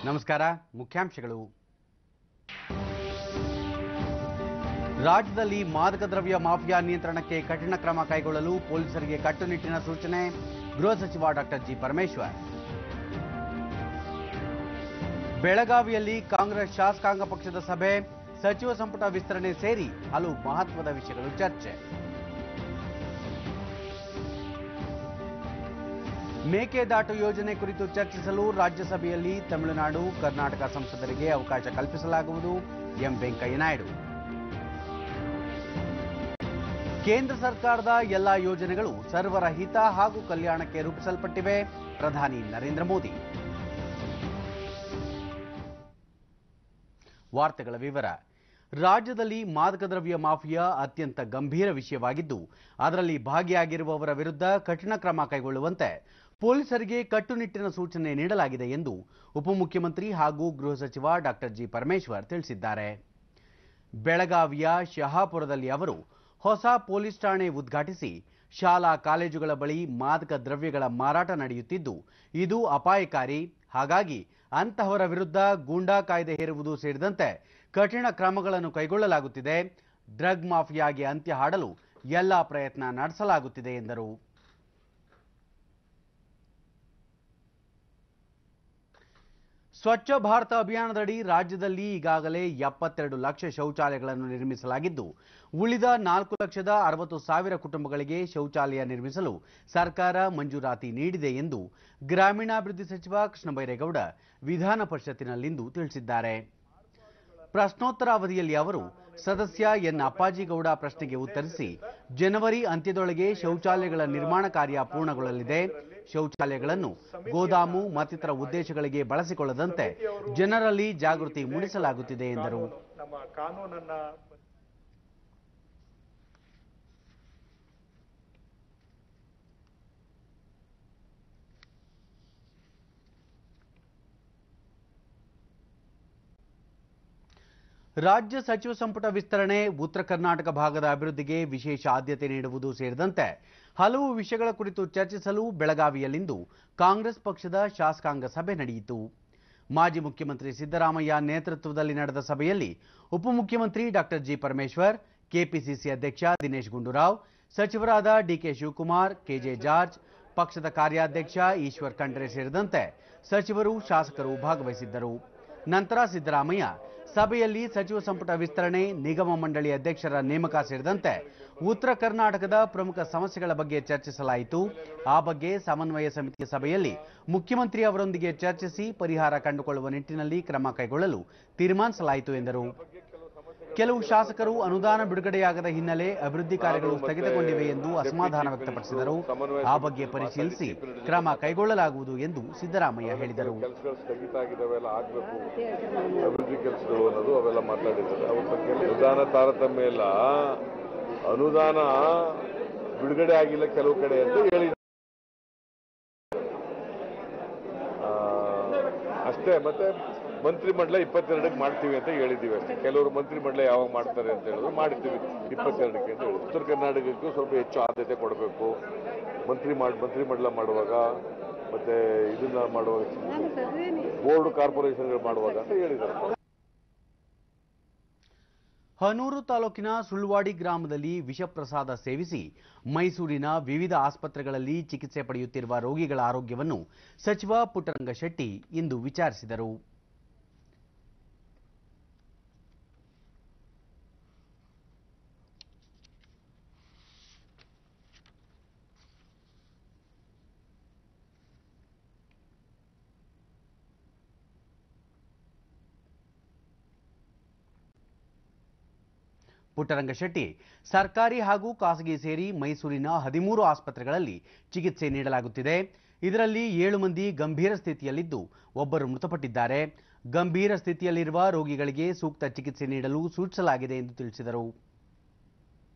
ನಮಸ್ಕಾರ. ಮುಖ್ಯಾಂಶಗಳು. ರಾಜ್ಯದಲ್ಲಿ ಮಾದಕ ದ್ರವ್ಯ ಮಾಫಿಯಾ ನಿಯಂತ್ರಣಕ್ಕೆ ಕಠಿಣ ಕ್ರಮ ಕೈಗೊಳ್ಳಲು ಪೊಲೀಸರಿಗೆ ಕಟ್ಟುನಿಟ್ಟಿನ ಸೂಚನೆ. ಗೃಹ ಸಚಿವ ಡಾಕ್ಟರ್ ಜಿ ಪರಮೇಶ್ವರ್. ಬೆಳಗಾವಿಯಲ್ಲಿ ಕಾಂಗ್ರೆಸ್ ಶಾಸಕಾಂಗ ಪಕ್ಷದ ಸಭೆ, ಸಚಿವ ಸಂಪುಟ ವಿಸ್ತರಣೆ ಸೇರಿ ಹಲವು ಮಹತ್ವದ ವಿಷಯಗಳು ಚರ್ಚೆ. ಮೇಕೆದಾಟು ಯೋಜನೆ ಕುರಿತು ಚರ್ಚಿಸಲು ರಾಜ್ಯಸಭೆಯಲ್ಲಿ ತಮಿಳುನಾಡು, ಕರ್ನಾಟಕ ಸಂಸದರಿಗೆ ಅವಕಾಶ ಕಲ್ಪಿಸಲಾಗುವುದು. ಎಂ ವೆಂಕಯ್ಯ ನಾಯ್ಡು. ಕೇಂದ್ರ ಸರ್ಕಾರದ ಎಲ್ಲಾ ಯೋಜನೆಗಳು ಸರ್ವರ ಹಿತ ಹಾಗೂ ಕಲ್ಯಾಣಕ್ಕೆ ರೂಪಿಸಲ್ಪಟ್ಟಿವೆ. ಪ್ರಧಾನಿ ನರೇಂದ್ರ ಮೋದಿ. ವಾರ್ತೆಗಳ ವಿವರ. ರಾಜ್ಯದಲ್ಲಿ ಮಾದಕ ದ್ರವ್ಯ ಮಾಫಿಯಾ ಅತ್ಯಂತ ಗಂಭೀರ ವಿಷಯವಾಗಿದ್ದು, ಅದರಲ್ಲಿ ಭಾಗಿಯಾಗಿರುವವರ ವಿರುದ್ಧ ಕಠಿಣ ಕ್ರಮ ಕೈಗೊಳ್ಳುವಂತೆ ಪೊಲೀಸರಿಗೆ ಕಟ್ಟುನಿಟ್ಟಿನ ಸೂಚನೆ ನೀಡಲಾಗಿದೆ ಎಂದು ಉಪಮುಖ್ಯಮಂತ್ರಿ ಹಾಗೂ ಗೃಹ ಸಚಿವ ಡಾಕ್ಟರ್ ಜಿ ಪರಮೇಶ್ವರ್ ತಿಳಿಸಿದ್ದಾರೆ. ಬೆಳಗಾವಿಯ ಶಹಾಪುರದಲ್ಲಿ ಅವರು ಹೊಸ ಪೊಲೀಸ್ ಠಾಣೆ ಉದ್ಘಾಟಿಸಿ, ಶಾಲಾ ಕಾಲೇಜುಗಳ ಬಳಿ ಮಾದಕ ದ್ರವ್ಯಗಳ ಮಾರಾಟ ನಡೆಯುತ್ತಿದ್ದು, ಇದು ಅಪಾಯಕಾರಿ, ಹಾಗಾಗಿ ಅಂತಹವರ ವಿರುದ್ಧ ಗೂಂಡಾ ಕಾಯ್ದೆ ಹೇರುವುದು ಸೇರಿದಂತೆ ಕಠಿಣ ಕ್ರಮಗಳನ್ನು ಕೈಗೊಳ್ಳಲಾಗುತ್ತಿದೆ. ಡ್ರಗ್ ಮಾಫಿಯಾಗೆ ಅಂತ್ಯ ಹಾಡಲು ಎಲ್ಲ ಪ್ರಯತ್ನ ನಡೆಸಲಾಗುತ್ತಿದೆ ಎಂದರು. ಸ್ವಚ್ಛ ಭಾರತ ಅಭಿಯಾನದಡಿ ರಾಜ್ಯದಲ್ಲಿ ಈಗಾಗಲೇ 72 ಲಕ್ಷ ಶೌಚಾಲಯಗಳನ್ನು ನಿರ್ಮಿಸಲಾಗಿದ್ದು, ಉಳಿದ 4,60,000 ಕುಟುಂಬಗಳಿಗೆ ಶೌಚಾಲಯ ನಿರ್ಮಿಸಲು ಸರ್ಕಾರ ಮಂಜೂರಾತಿ ನೀಡಿದೆ ಎಂದು ಗ್ರಾಮೀಣಾಭಿವೃದ್ಧಿ ಸಚಿವ ಕೃಷ್ಣ ಬೈರೇಗೌಡ ವಿಧಾನ ಪರಿಷತ್ತಿನಲ್ಲಿಂದು ತಿಳಿಸಿದ್ದಾರೆ. ಪ್ರಶ್ನೋತ್ತರ ಅವಧಿಯಲ್ಲಿ ಅವರು ಸದಸ್ಯ ಎನ್ ಅಪ್ಪಾಜಿಗೌಡ ಪ್ರಶ್ನೆಗೆ ಉತ್ತರಿಸಿ, ಜನವರಿ ಅಂತ್ಯದೊಳಗೆ ಶೌಚಾಲಯಗಳ ನಿರ್ಮಾಣ ಕಾರ್ಯ ಪೂರ್ಣಗೊಳ್ಳಲಿದೆ. ಶೌಚಾಲಯಗಳನ್ನು ಗೋದಾಮು ಮತ್ತಿತರ ಉದ್ದೇಶಗಳಿಗೆ ಬಳಸಿಕೊಳ್ಳದಂತೆ ಜನರಲ್ಲಿ ಜಾಗೃತಿ ಮೂಡಿಸಲಾಗುತ್ತಿದೆ ಎಂದರು. ರಾಜ್ಯ ಸಚಿವ ಸಂಪುಟ ವಿಸ್ತರಣೆ, ಉತ್ತರ ಕರ್ನಾಟಕ ಭಾಗದ ಅಭಿವೃದ್ಧಿಗೆ ವಿಶೇಷ ಆದ್ಯತೆ ನೀಡುವುದು ಸೇರಿದಂತೆ ಹಲವು ವಿಷಯಗಳ ಕುರಿತು ಚರ್ಚಿಸಲು ಬೆಳಗಾವಿಯಲ್ಲಿಂದು ಕಾಂಗ್ರೆಸ್ ಪಕ್ಷದ ಶಾಸಕಾಂಗ ಸಭೆ ನಡೆಯಿತು. ಮಾಜಿ ಮುಖ್ಯಮಂತ್ರಿ ಸಿದ್ದರಾಮಯ್ಯ ನೇತೃತ್ವದಲ್ಲಿ ನಡೆದ ಸಭೆಯಲ್ಲಿ ಉಪಮುಖ್ಯಮಂತ್ರಿ ಡಾಕ್ಟರ್ ಜಿ ಪರಮೇಶ್ವರ್, ಕೆಪಿಸಿಸಿ ಅಧ್ಯಕ್ಷ ದಿನೇಶ್ ಗುಂಡೂರಾವ್, ಸಚಿವರಾದ ಡಿಕೆ ಶಿವಕುಮಾರ್, ಕೆಜೆ ಜಾರ್ಜ್, ಪಕ್ಷದ ಕಾರ್ಯಾಧ್ಯಕ್ಷ ಈಶ್ವರ್ ಖಂಡ್ರೆ ಸೇರಿದಂತೆ ಸಚಿವರು, ಶಾಸಕರು ಭಾಗವಹಿಸಿದ್ದರು. ನಂತರ ಸಿದ್ದರಾಮಯ್ಯ ಸಭೆಯಲ್ಲಿ ಸಚಿವ ಸಂಪುಟ ವಿಸ್ತರಣೆ, ನಿಗಮ ಮಂಡಳಿ ಅಧ್ಯಕ್ಷರ ನೇಮಕ ಸೇರಿದಂತೆ ಉತ್ತರ ಕರ್ನಾಟಕದ ಪ್ರಮುಖ ಸಮಸ್ಯೆಗಳ ಬಗ್ಗೆ ಚರ್ಚಿಸಲಾಯಿತು. ಆ ಬಗ್ಗೆ ಸಮನ್ವಯ ಸಮಿತಿಯ ಸಭೆಯಲ್ಲಿ ಮುಖ್ಯಮಂತ್ರಿ ಅವರೊಂದಿಗೆ ಚರ್ಚಿಸಿ ಪರಿಹಾರ ಕಂಡುಕೊಳ್ಳುವ ನಿಟ್ಟಿನಲ್ಲಿ ಕ್ರಮ ಕೈಗೊಳ್ಳಲು ತೀರ್ಮಾನಿಸಲಾಯಿತು ಎಂದರು. ಕೆಲವು ಶಾಸಕರು ಅನುದಾನ ಬಿಡುಗಡೆಯಾಗದ ಹಿನ್ನೆಲೆ ಅಭಿವೃದ್ಧಿ ಕಾರ್ಯಗಳು ಸ್ಥಗಿತಗೊಂಡಿವೆ ಎಂದು ಅಸಮಾಧಾನ ವ್ಯಕ್ತಪಡಿಸಿದರು. ಆ ಬಗ್ಗೆ ಪರಿಶೀಲಿಸಿ ಕ್ರಮ ಕೈಗೊಳ್ಳಲಾಗುವುದು ಎಂದು ಸಿದ್ದರಾಮಯ್ಯ ಹೇಳಿದರು. ಅನುದಾನ ತಾರತಮ್ಯ ಇಲ್ಲ, ಅನುದಾನ ಬಿಡುಗಡೆ ಆಗಿಲ್ಲ ಕೆಲವು ಕಡೆ ಅಂತ ಹೇಳಿ ಅಷ್ಟೇ. ಮತ್ತೆ ಮಂತ್ರಿಮಂಡಲ 22ಕ್ಕೆ ಮಾಡ್ತೀವಿ ಅಂತ ಹೇಳಿದ್ದೀವಿ ಅಷ್ಟೇ. ಕೆಲವರು ಮಂತ್ರಿಮಂಡಲ ಯಾವಾಗ ಮಾಡ್ತಾರೆ ಅಂತ ಹೇಳಿದ್ರು, ಮಾಡ್ತೀವಿ 22ಕ್ಕೆ ಅಂತ ಹೇಳಿದ್ರು. ಉತ್ತರ ಕರ್ನಾಟಕಕ್ಕೂ ಸ್ವಲ್ಪ ಹೆಚ್ಚು ಆದ್ಯತೆ ಕೊಡಬೇಕು ಮಂತ್ರಿಮಂಡಲ ಮಾಡುವಾಗ, ಮತ್ತೆ ಇದನ್ನ ಮಾಡುವಾಗ, ಬೋರ್ಡ್ ಕಾರ್ಪೊರೇಷನ್ಗಳು ಮಾಡುವಾಗ ಅಂತ ಹೇಳಿದ್ದಾರೆ. ಹನೂರು ತಾಲೂಕಿನ ಸುಳ್ವಾಡಿ ಗ್ರಾಮದಲ್ಲಿ ವಿಷಪ್ರಸಾದ ಸೇವಿಸಿ ಮೈಸೂರಿನ ವಿವಿಧ ಆಸ್ಪತ್ರೆಗಳಲ್ಲಿ ಚಿಕಿತ್ಸೆ ಪಡೆಯುತ್ತಿರುವ ರೋಗಿಗಳ ಆರೋಗ್ಯವನ್ನು ಸಚಿವ ಪುಟ್ಟರಂಗಶೆಟ್ಟಿ ಇಂದು ವಿಚಾರಿಸಿದರು. ಪುಟ್ಟರಂಗಶೆಟ್ಟಿ, ಸರ್ಕಾರಿ ಹಾಗೂ ಖಾಸಗಿ ಸೇರಿ ಮೈಸೂರಿನ 13 ಆಸ್ಪತ್ರೆಗಳಲ್ಲಿ ಚಿಕಿತ್ಸೆ ನೀಡಲಾಗುತ್ತಿದೆ. ಇದರಲ್ಲಿ 7 ಮಂದಿ ಗಂಭೀರ ಸ್ಥಿತಿಯಲ್ಲಿದ್ದು, ಒಬ್ಬರು ಮೃತಪಟ್ಟಿದ್ದಾರೆ. ಗಂಭೀರ ಸ್ಥಿತಿಯಲ್ಲಿರುವ ರೋಗಿಗಳಿಗೆ ಸೂಕ್ತ ಚಿಕಿತ್ಸೆ ನೀಡಲು ಸೂಚಿಸಲಾಗಿದೆ ಎಂದು ತಿಳಿಸಿದರು.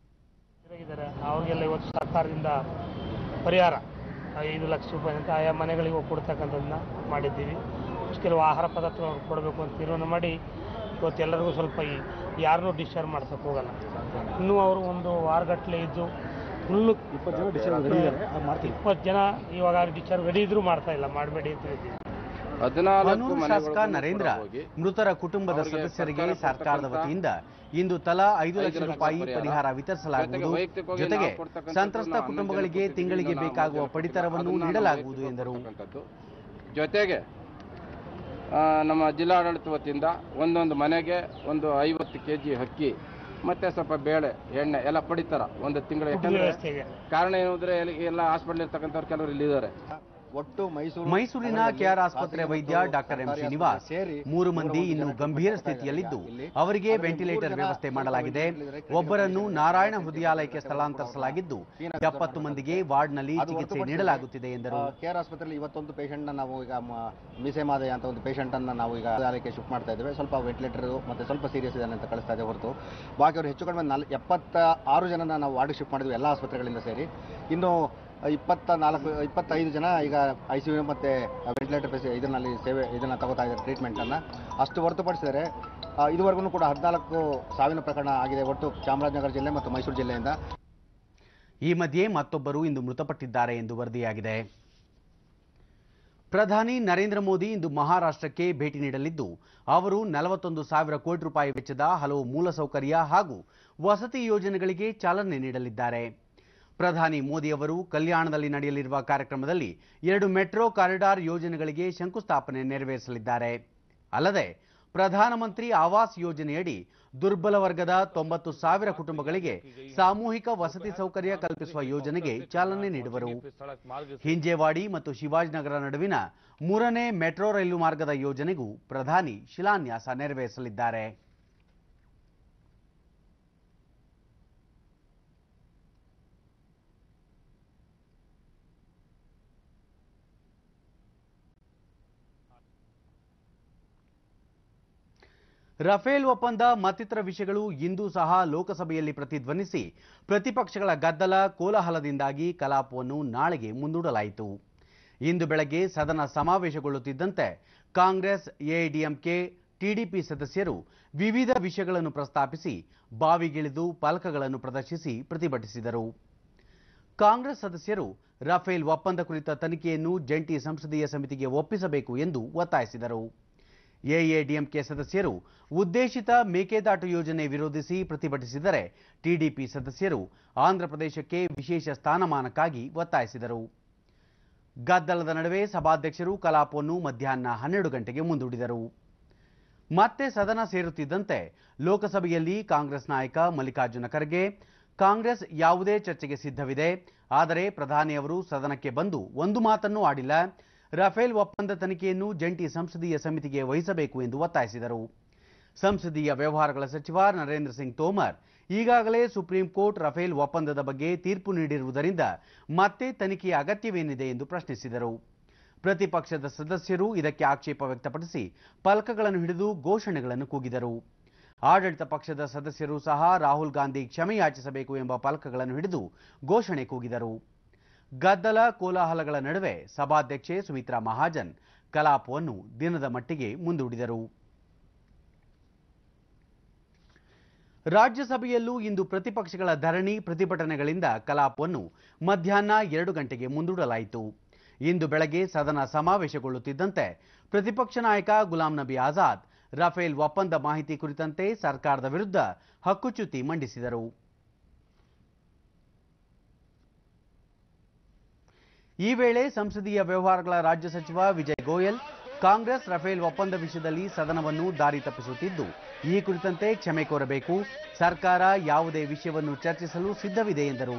ಅವರಿಗೆಲ್ಲ ಇವತ್ತು ಸರ್ಕಾರದಿಂದ ಪರಿಹಾರ 5 ಲಕ್ಷ ರೂಪಾಯಿ ಅಂತ ಆಯಾ ಮನೆಗಳಿಗೆ ಕೊಡ್ತಕ್ಕಂಥದ್ದನ್ನ ಮಾಡಿದ್ದೀವಿ. ಕೆಲವು ಆಹಾರ ಪದಾರ್ಥಗಳನ್ನು ಕೊಡಬೇಕು ಅಂತ ತೀರ್ಮಾನ ಮಾಡಿ ಇವತ್ತು ಎಲ್ಲರಿಗೂ ಸ್ವಲ್ಪ ಯಾರನ್ನೂ ಡಿಸ್ಚಾರ್ಜ್ ಮಾಡ್ಸೋಕೆ ಹೋಗಲ್ಲ. ಇನ್ನೂ ಅವರು ಒಂದು ವಾರಗಟ್ಟಲೆ ಇದ್ದು ಫುಲ್ಲು 20 ಜನ ಇವಾಗ ಡಿಸ್ಚಾರ್ಜ್ ರೆಡಿ ಇದ್ರೂ ಮಾಡ್ತಾ ಇಲ್ಲ, ಮಾಡಬೇಡಿ ಅಂತ ಹೇಳ್ತೀವಿ. ಹನೂರು ಶಾಸಕ ನರೇಂದ್ರ ಮೃತರ ಕುಟುಂಬದ ಸದಸ್ಯರಿಗೆ ಸರ್ಕಾರದ ವತಿಯಿಂದ ಇಂದು ತಲಾ 5 ಲಕ್ಷ ರೂಪಾಯಿ ಪರಿಹಾರ ವಿತರಿಸಲಾಗುವುದು. ಜೊತೆಗೆ ಸಂತ್ರಸ್ತ ಕುಟುಂಬಗಳಿಗೆ ತಿಂಗಳಿಗೆ ಬೇಕಾಗುವ ಪಡಿತರವನ್ನು ನೀಡಲಾಗುವುದು ಎಂದರು. ಜೊತೆಗೆ ನಮ್ಮ ಜಿಲ್ಲಾಡಳಿತ ವತಿಯಿಂದ ಒಂದೊಂದು ಮನೆಗೆ ಒಂದು 50 kg ಅಕ್ಕಿ ಮತ್ತೆ ಸ್ವಲ್ಪ ಬೇಳೆ ಎಣ್ಣೆ ಎಲ್ಲ ಪಡಿತಾರ ಒಂದು ತಿಂಗಳ. ಯಾಕಂದ್ರೆ ಕಾರಣ ಏನಂದ್ರೆ ಎಲ್ಲ ಹಾಸ್ಪಿಟಲ್ ಇರ್ತಕ್ಕಂಥವ್ರು ಕೆಲವರು ಇಲ್ಲಿದ್ದಾರೆ. ಒಟ್ಟು ಮೈಸೂರಿನ ಕೆಆರ್ ಆಸ್ಪತ್ರೆ ವೈದ್ಯ ಡಾಕ್ಟರ್ ಎಂ ಶ್ರೀನಿವಾಸ್ 3 ಮಂದಿ ಇನ್ನು ಗಂಭೀರ ಸ್ಥಿತಿಯಲ್ಲಿದ್ದು ಅವರಿಗೆ ವೆಂಟಿಲೇಟರ್ ವ್ಯವಸ್ಥೆ ಮಾಡಲಾಗಿದೆ. ಒಬ್ಬರನ್ನು ನಾರಾಯಣ ಹೃದಯಾಲಯಕ್ಕೆ ಸ್ಥಳಾಂತರಿಸಲಾಗಿದ್ದು 70 ಮಂದಿಗೆ ವಾರ್ಡ್ನಲ್ಲಿ ಚಿಕಿತ್ಸೆ ನೀಡಲಾಗುತ್ತಿದೆ ಎಂದರು. ಕೆಆರ್ ಆಸ್ಪತ್ರೆಯಲ್ಲಿ ಇವತ್ತೊಂದು ಪೇಷಂಟ್ ನಾವು ಈಗ ಮೀಸೆಮಾದಯ್ಯ ಅಂತ ಒಂದು ಪೇಷಂಟ್ ಅನ್ನ ನಾವು ಈಗ ಹೃದಯಾಲಯಕ್ಕೆ ಶಿಫ್ಟ್ ಮಾಡ್ತಾ ಇದ್ದೇವೆ. ಸ್ವಲ್ಪ ವೆಂಟಿಲೇಟರ್ ಮತ್ತೆ ಸ್ವಲ್ಪ ಸೀರಿಯಸ್ ಇದೆ ಅಂತ ಕಳಿಸ್ತಾ ಇದೆ ಹೊರತು ಬಾಕಿ ಅವರು ಹೆಚ್ಚು ಕಡಿಮೆ 76 ಜನನ ನಾವು ವಾರ್ಡ್ ಶಿಫ್ಟ್ ಮಾಡಿದ್ವಿ ಎಲ್ಲ ಆಸ್ಪತ್ರೆಗಳಿಂದ ಸೇರಿ. ಇನ್ನು 25 ಜನ ಈಗ ICU ಮತ್ತೆ ವೆಂಟಿಲೇಟರ್ ಇದರಲ್ಲಿ ಇದನ್ನ ತಗೋತಾ ಇದ್ದಾರೆ ಟ್ರೀಟ್ಮೆಂಟ್ ಅನ್ನ. ಅಷ್ಟು ಹೊರತುಪಡಿಸಿದರೆ ಇದುವರೆಗೂ ಕೂಡ 14 ಸಾವಿನ ಪ್ರಕರಣ ಆಗಿದೆ ಒಟ್ಟು ಚಾಮರಾಜನಗರ ಜಿಲ್ಲೆ ಮತ್ತು ಮೈಸೂರು ಜಿಲ್ಲೆಯಿಂದ. ಈ ಮಧ್ಯೆ ಮತ್ತೊಬ್ಬರು ಇಂದು ಮೃತಪಟ್ಟಿದ್ದಾರೆ ಎಂದು ವರದಿಯಾಗಿದೆ. ಪ್ರಧಾನಿ ನರೇಂದ್ರ ಮೋದಿ ಇಂದು ಮಹಾರಾಷ್ಟ್ರಕ್ಕೆ ಭೇಟಿ ನೀಡಲಿದ್ದು ಅವರು 41,000 ಕೋಟಿ ರೂಪಾಯಿ ವೆಚ್ಚದ ಹಲವು ಮೂಲಸೌಕರ್ಯ ಹಾಗೂ ವಸತಿ ಯೋಜನೆಗಳಿಗೆ ಚಾಲನೆ ನೀಡಲಿದ್ದಾರೆ. ಪ್ರಧಾನಿ ಮೋದಿ ಅವರು ಕಲ್ಯಾಣದಲ್ಲಿ ನಡೆಯಲಿರುವ ಕಾರ್ಯಕ್ರಮದಲ್ಲಿ 2 ಮೆಟ್ರೋ ಕಾರಿಡಾರ್ ಯೋಜನೆಗಳಿಗೆ ಶಂಕುಸ್ಥಾಪನೆ ನೆರವೇರಿಸಲಿದ್ದಾರೆ. ಅಲ್ಲದೆ ಪ್ರಧಾನಮಂತ್ರಿ ಆವಾಸ್ ಯೋಜನೆಯಡಿ ದುರ್ಬಲ ವರ್ಗದ 90,000 ಕುಟುಂಬಗಳಿಗೆ ಸಾಮೂಹಿಕ ವಸತಿ ಸೌಕರ್ಯ ಕಲ್ಪಿಸುವ ಯೋಜನೆಗೆ ಚಾಲನೆ ನೀಡುವರು. ಹಿಂಜೇವಾಡಿ ಮತ್ತು ಶಿವಾಜಿನಗರ ನಡುವಿನ 3ನೇ ಮೆಟ್ರೋ ರೈಲು ಮಾರ್ಗದ ಯೋಜನೆಗೂ ಪ್ರಧಾನಿ ಶಿಲಾನ್ಯಾಸ ನೆರವೇರಿಸಲಿದ್ದಾರೆ. ರಫೇಲ್ ಒಪ್ಪಂದ ಮತ್ತಿತರ ವಿಷಯಗಳು ಇಂದು ಸಹ ಲೋಕಸಭೆಯಲ್ಲಿ ಪ್ರತಿಧ್ವನಿಸಿ ಪ್ರತಿಪಕ್ಷಗಳ ಗದ್ದಲ ಕೋಲಾಹಲದಿಂದಾಗಿ ಕಲಾಪವನ್ನು ನಾಳೆಗೆ ಮುಂದೂಡಲಾಯಿತು. ಇಂದು ಬೆಳಗ್ಗೆ ಸದನ ಸಮಾವೇಶಗೊಳ್ಳುತ್ತಿದ್ದಂತೆ ಕಾಂಗ್ರೆಸ್, ಎಐಡಿಎಂಕೆ, ಟಿಡಿಪಿ ಸದಸ್ಯರು ವಿವಿಧ ವಿಷಯಗಳನ್ನು ಪ್ರಸ್ತಾಪಿಸಿ ಬಾವಿಗಿಳಿದು ಫಲಕಗಳನ್ನು ಪ್ರದರ್ಶಿಸಿ ಪ್ರತಿಭಟಿಸಿದರು. ಕಾಂಗ್ರೆಸ್ ಸದಸ್ಯರು ರಫೇಲ್ ಒಪ್ಪಂದ ಕುರಿತ ತನಿಖೆಯನ್ನು ಜಂಟಿ ಸಂಸದೀಯ ಸಮಿತಿಗೆ ಒಪ್ಪಿಸಬೇಕು ಎಂದು ಒತ್ತಾಯಿಸಿದರು. ಎಐಎಡಿಎಂಕೆ ಸದಸ್ಯರು ಉದ್ದೇಶಿತ ಮೇಕೆದಾಟು ಯೋಜನೆ ವಿರೋಧಿಸಿ ಪ್ರತಿಭಟಿಸಿದರೆ ಟಿಡಿಪಿ ಸದಸ್ಯರು ಆಂಧ್ರಪ್ರದೇಶಕ್ಕೆ ವಿಶೇಷ ಸ್ಥಾನಮಾನಕ್ಕಾಗಿ ಒತ್ತಾಯಿಸಿದರು. ಗದ್ದಲದ ನಡುವೆ ಸಭಾಧ್ಯಕ್ಷರು ಕಲಾಪವನ್ನು ಮಧ್ಯಾಹ್ನ 12 ಗಂಟೆಗೆ ಮುಂದೂಡಿದರು. ಮತ್ತೆ ಸದನ ಸೇರುತ್ತಿದ್ದಂತೆ ಲೋಕಸಭೆಯಲ್ಲಿ ಕಾಂಗ್ರೆಸ್ ನಾಯಕ ಮಲ್ಲಿಕಾರ್ಜುನ ಖರ್ಗೆ, ಕಾಂಗ್ರೆಸ್ ಯಾವುದೇ ಚರ್ಚೆಗೆ ಸಿದ್ಧವಿದೆ, ಆದರೆ ಪ್ರಧಾನಿಯವರು ಸದನಕ್ಕೆ ಬಂದು ಒಂದು ಮಾತನ್ನೂ ಆಡಿಲ್ಲ, ರಫೇಲ್ ಒಪ್ಪಂದ ತನಿಖೆಯನ್ನು ಜಂಟಿ ಸಂಸದೀಯ ಸಮಿತಿಗೆ ವಹಿಸಬೇಕು ಎಂದು ಒತ್ತಾಯಿಸಿದರು. ಸಂಸದೀಯ ವ್ಯವಹಾರಗಳ ಸಚಿವ ನರೇಂದ್ರ ಸಿಂಗ್ ತೋಮರ್ ಈಗಾಗಲೇ ಸುಪ್ರೀಂ ಕೋರ್ಟ್ ರಫೇಲ್ ಒಪ್ಪಂದದ ಬಗ್ಗೆ ತೀರ್ಪು ನೀಡಿರುವುದರಿಂದ ಮತ್ತೆ ತನಿಖೆಯ ಅಗತ್ಯವೇನಿದೆ ಎಂದು ಪ್ರಶ್ನಿಸಿದರು. ಪ್ರತಿಪಕ್ಷದ ಸದಸ್ಯರು ಇದಕ್ಕೆ ಆಕ್ಷೇಪ ವ್ಯಕ್ತಪಡಿಸಿ ಫಲಕಗಳನ್ನು ಹಿಡಿದು ಘೋಷಣೆಗಳನ್ನು ಕೂಗಿದರು. ಆಡಳಿತ ಪಕ್ಷದ ಸದಸ್ಯರು ಸಹ ರಾಹುಲ್ ಗಾಂಧಿ ಕ್ಷಮೆಯಾಚಿಸಬೇಕು ಎಂಬ ಫಲಕಗಳನ್ನು ಹಿಡಿದು ಘೋಷಣೆ ಕೂಗಿದರು. ಗದ್ದಲ ಕೋಲಾಹಲಗಳ ನಡುವೆ ಸಭಾಧ್ಯಕ್ಷೆ ಸುಮಿತ್ರಾ ಮಹಾಜನ್ ಕಲಾಪವನ್ನು ದಿನದ ಮಟ್ಟಿಗೆ ಮುಂದೂಡಿದರು. ರಾಜ್ಯಸಭೆಯಲ್ಲೂ ಇಂದು ಪ್ರತಿಪಕ್ಷಗಳ ಧರಣಿ ಪ್ರತಿಭಟನೆಗಳಿಂದ ಕಲಾಪವನ್ನು ಮಧ್ಯಾಹ್ನ 2 ಗಂಟೆಗೆ ಮುಂದೂಡಲಾಯಿತು. ಇಂದು ಬೆಳಗ್ಗೆ ಸದನ ಸಮಾವೇಶಗೊಳ್ಳುತ್ತಿದ್ದಂತೆ ಪ್ರತಿಪಕ್ಷ ನಾಯಕ ಗುಲಾಂ ನಬಿ ಆಜಾದ್ ರಫೇಲ್ ಒಪ್ಪಂದ ಮಾಹಿತಿ ಕುರಿತಂತೆ ಸರ್ಕಾರದ ವಿರುದ್ಧ ಹಕ್ಕುಚ್ಯುತಿ ಮಂಡಿಸಿದರು. ಈ ವೇಳೆ ಸಂಸದೀಯ ವ್ಯವಹಾರಗಳ ರಾಜ್ಯ ಸಚಿವ ವಿಜಯ್ ಗೋಯಲ್ ಕಾಂಗ್ರೆಸ್ ರಫೇಲ್ ಒಪ್ಪಂದ ವಿಷಯದಲ್ಲಿ ಸದನವನ್ನು ದಾರಿ ತಪ್ಪಿಸುತ್ತಿದ್ದು ಈ ಕುರಿತಂತೆ ಕ್ಷಮೆ ಕೋರಬೇಕು, ಸರ್ಕಾರ ಯಾವುದೇ ವಿಷಯವನ್ನು ಚರ್ಚಿಸಲು ಸಿದ್ಧವಿದೆ ಎಂದರು.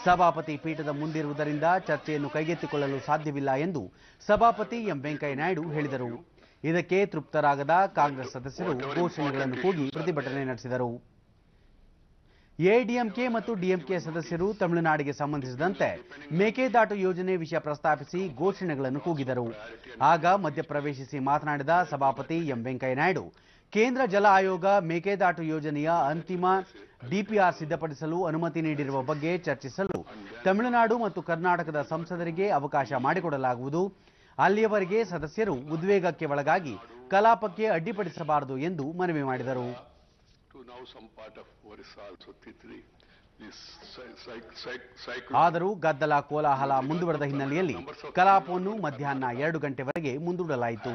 ಸಭಾಪತಿ ಪೀಠದ ಮುಂದಿರುವುದರಿಂದ ಚರ್ಚೆಯನ್ನು ಕೈಗೆತ್ತಿಕೊಳ್ಳಲು ಸಾಧ್ಯವಿಲ್ಲ ಎಂದು ಸಭಾಪತಿ ಎಂ ವೆಂಕಯ್ಯ ನಾಯ್ಡು ಹೇಳಿದರು. ಇದಕ್ಕೆ ತೃಪ್ತರಾಗದ ಕಾಂಗ್ರೆಸ್ ಸದಸ್ಯರು ಘೋಷಣೆಗಳನ್ನು ಕೂಗಿ ಪ್ರತಿಭಟನೆ ನಡೆಸಿದರು. ಎಐಡಿಎಂಕೆ ಮತ್ತು ಡಿಎಂಕೆ ಸದಸ್ಯರು ತಮಿಳುನಾಡಿಗೆ ಸಂಬಂಧಿಸಿದಂತೆ ಮೇಕೆದಾಟು ಯೋಜನೆ ವಿಷಯ ಪ್ರಸ್ತಾಪಿಸಿ ಘೋಷಣೆಗಳನ್ನು ಕೂಗಿದರು. ಆಗ ಮಧ್ಯಪ್ರವೇಶಿಸಿ ಮಾತನಾಡಿದ ಸಭಾಪತಿ ಎಂ ವೆಂಕಯ್ಯ ನಾಯ್ಡು, ಕೇಂದ್ರ ಜಲ ಆಯೋಗ ಮೇಕೆದಾಟು ಯೋಜನೆಯ ಅಂತಿಮ ಡಿಪಿಆರ್ ಸಿದ್ಧಪಡಿಸಲು ಅನುಮತಿ ನೀಡಿರುವ ಬಗ್ಗೆ ಚರ್ಚಿಸಲು ತಮಿಳುನಾಡು ಮತ್ತು ಕರ್ನಾಟಕದ ಸಂಸದರಿಗೆ ಅವಕಾಶ ಮಾಡಿಕೊಡಲಾಗುವುದು. ಅಲ್ಲಿಯವರೆಗೆ ಸದಸ್ಯರು ಉದ್ವೇಗಕ್ಕೆ ಒಳಗಾಗಿ ಕಲಾಪಕ್ಕೆ ಅಡ್ಡಿಪಡಿಸಬಾರದು ಎಂದು ಮನವಿ ಮಾಡಿದರು. Now some part of Orissa also, Titri. ಆದರೂ ಗದ್ದಲ ಕೋಲಾಹಲ ಮುಂದುವರೆದ ಹಿನ್ನೆಲೆಯಲ್ಲಿ ಕಲಾಪವನ್ನು ಮಧ್ಯಾಹ್ನ 2 ಗಂಟೆವರೆಗೆ ಮುಂದೂಡಲಾಯಿತು.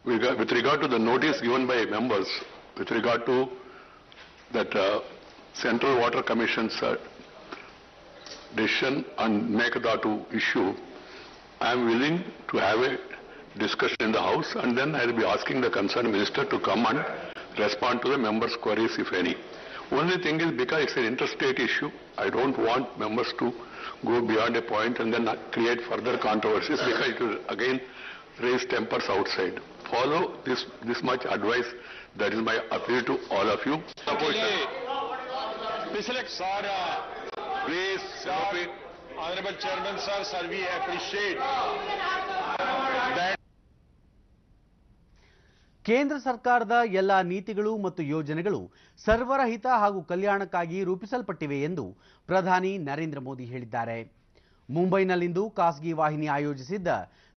With regard to the notice given by members, with regard to that Central Water Commission's decision on Meghdatu issue, I am willing to have a discussion in the House, and then I will be asking the concerned minister to come and respond to the members' queries, if any. Only thing is, because it's an interstate issue, I don't want members to go beyond a point and then create further controversies, because it will again raise tempers outside. Follow this much advice. That is my appeal to all of you. Please, Honorable Chairman, sir, we appreciate that. ಕೇಂದ್ರ ಸರ್ಕಾರದ ಎಲ್ಲ ನೀತಿಗಳು ಮತ್ತು ಯೋಜನೆಗಳು ಸರ್ವರ ಹಿತ ಹಾಗೂ ಕಲ್ಯಾಣಕ್ಕಾಗಿ ರೂಪಿಸಲ್ಪಟ್ಟಿವೆ ಎಂದು ಪ್ರಧಾನಿ ನರೇಂದ್ರ ಮೋದಿ ಹೇಳಿದ್ದಾರೆ. ಮುಂಬೈನಲ್ಲಿಂದು ಖಾಸಗಿ ವಾಹಿನಿ ಆಯೋಜಿಸಿದ್ದ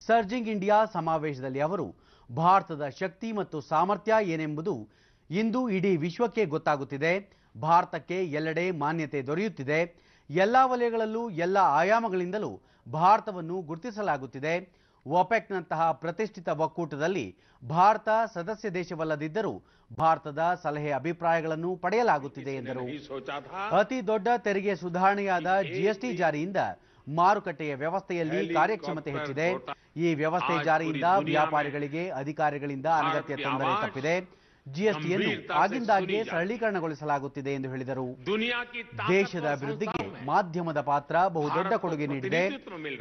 ಸರ್ಜಿಂಗ್ ಇಂಡಿಯಾ ಸಮಾವೇಶದಲ್ಲಿ ಅವರು ಭಾರತದ ಶಕ್ತಿ ಮತ್ತು ಸಾಮರ್ಥ್ಯ ಏನೆಂಬುದು ಇಂದು ಇಡೀ ವಿಶ್ವಕ್ಕೆ ಗೊತ್ತಾಗುತ್ತಿದೆ, ಭಾರತಕ್ಕೆ ಎಲ್ಲೆಡೆ ಮಾನ್ಯತೆ ದೊರೆಯುತ್ತಿದೆ, ಎಲ್ಲ ವಲಯಗಳಲ್ಲೂ ಎಲ್ಲ ಆಯಾಮಗಳಿಂದಲೂ ಭಾರತವನ್ನು ಗುರುತಿಸಲಾಗುತ್ತಿದೆ, ಒಪೆಕ್ನಂತಹ ಪ್ರತಿಷ್ಠಿತ ಒಕ್ಕೂಟದಲ್ಲಿ ಭಾರತ ಸದಸ್ಯ ದೇಶವಲ್ಲದಿದ್ದರೂ ಭಾರತದ ಸಲಹೆ ಅಭಿಪ್ರಾಯಗಳನ್ನು ಪಡೆಯಲಾಗುತ್ತಿದೆ ಎಂದರು. ಅತಿ ದೊಡ್ಡ ತೆರಿಗೆ ಸುಧಾರಣೆಯಾದ ಜಿಎಸ್ಟಿ ಜಾರಿಯಿಂದ ಮಾರುಕಟ್ಟೆಯ ವ್ಯವಸ್ಥೆಯಲ್ಲಿ ಕಾರ್ಯಕ್ಷಮತೆ ಹೆಚ್ಚಿದೆ. ಈ ವ್ಯವಸ್ಥೆ ಜಾರಿಯಿಂದ ವ್ಯಾಪಾರಿಗಳಿಗೆ ಅಧಿಕಾರಿಗಳಿಂದ ಅನಗತ್ಯ ತೊಂದರೆ ತಪ್ಪಿದೆ. ಜಿಎಸ್ಟಿಯನ್ನು ಆಗಿಂದಾಗ್ಗೆ ಸರಳೀಕರಣಗೊಳಿಸಲಾಗುತ್ತಿದೆ ಎಂದು ಹೇಳಿದರು. ದೇಶದ ಅಭಿವೃದ್ಧಿಗೆ ಮಾಧ್ಯಮದ ಪಾತ್ರ ಬಹುದೊಡ್ಡ ಕೊಡುಗೆ ನೀಡಿದೆ.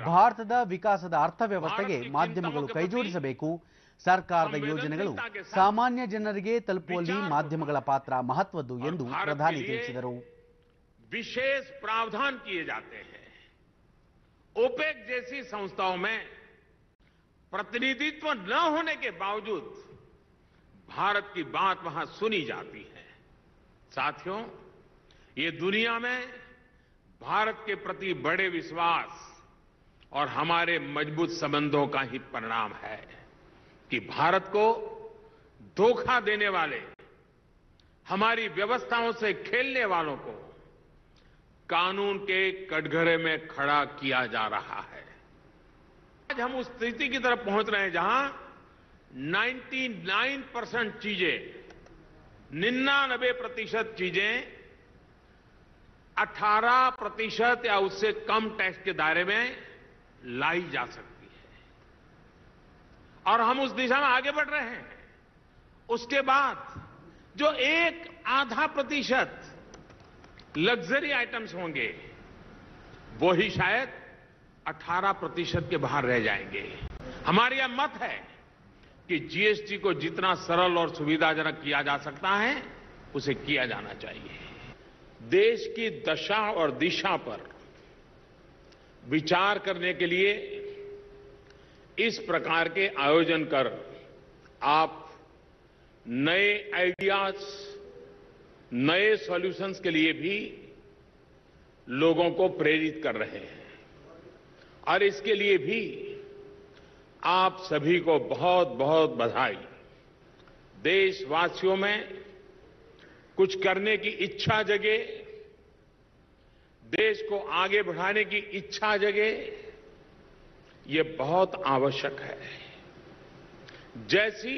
ಭಾರತದ ವಿಕಾಸದ ಅರ್ಥವ್ಯವಸ್ಥೆಗೆ ಮಾಧ್ಯಮಗಳು ಕೈಜೋಡಿಸಬೇಕು. ಸರ್ಕಾರದ ಯೋಜನೆಗಳು ಸಾಮಾನ್ಯ ಜನರಿಗೆ ತಲುಪುವಲ್ಲಿ ಮಾಧ್ಯಮಗಳ ಪಾತ್ರ ಮಹತ್ವದ್ದು ಎಂದು ಪ್ರಧಾನಿ ತಿಳಿಸಿದರು. विशेष प्रावधान किए जाते हैं. ओपेक जैसी संस्थाओं में प्रतिनिधित्व न होने के बावजूद भारत की बात वहां सुनी जाती है. साथियों, ये दुनिया में भारत के प्रति बड़े विश्वास और हमारे मजबूत संबंधों का ही परिणाम है कि भारत को धोखा देने वाले, हमारी व्यवस्थाओं से खेलने वालों को कानून के कटघरे में खड़ा किया जा रहा है. आज हम उस स्थिति की तरफ पहुंच रहे हैं जहां 99% चीजें, 99% चीजें 18% या उससे कम टैक्स के दायरे में लाई जा सकती है. और हम उस दिशा में आगे बढ़ रहे हैं. उसके बाद जो 1-आधा% लग्जरी आइटम्स होंगे वो ही शायद 18% के बाहर रह जाएंगे. हमारा यह मत है कि जीएसटी को जितना सरल और सुविधाजनक किया जा सकता है उसे किया जाना चाहिए. देश की दशा और दिशा पर विचार करने के लिए इस प्रकार के आयोजन कर आप नए आइडियाज, नए सॉल्यूशंस के लिए भी लोगों को प्रेरित कर रहे हैं. और इसके लिए भी आप सभी को बहुत बहुत बधाई. देशवासियों में कुछ करने की इच्छा जगे, देश को आगे बढ़ाने की इच्छा जगे, ये बहुत आवश्यक है. जैसी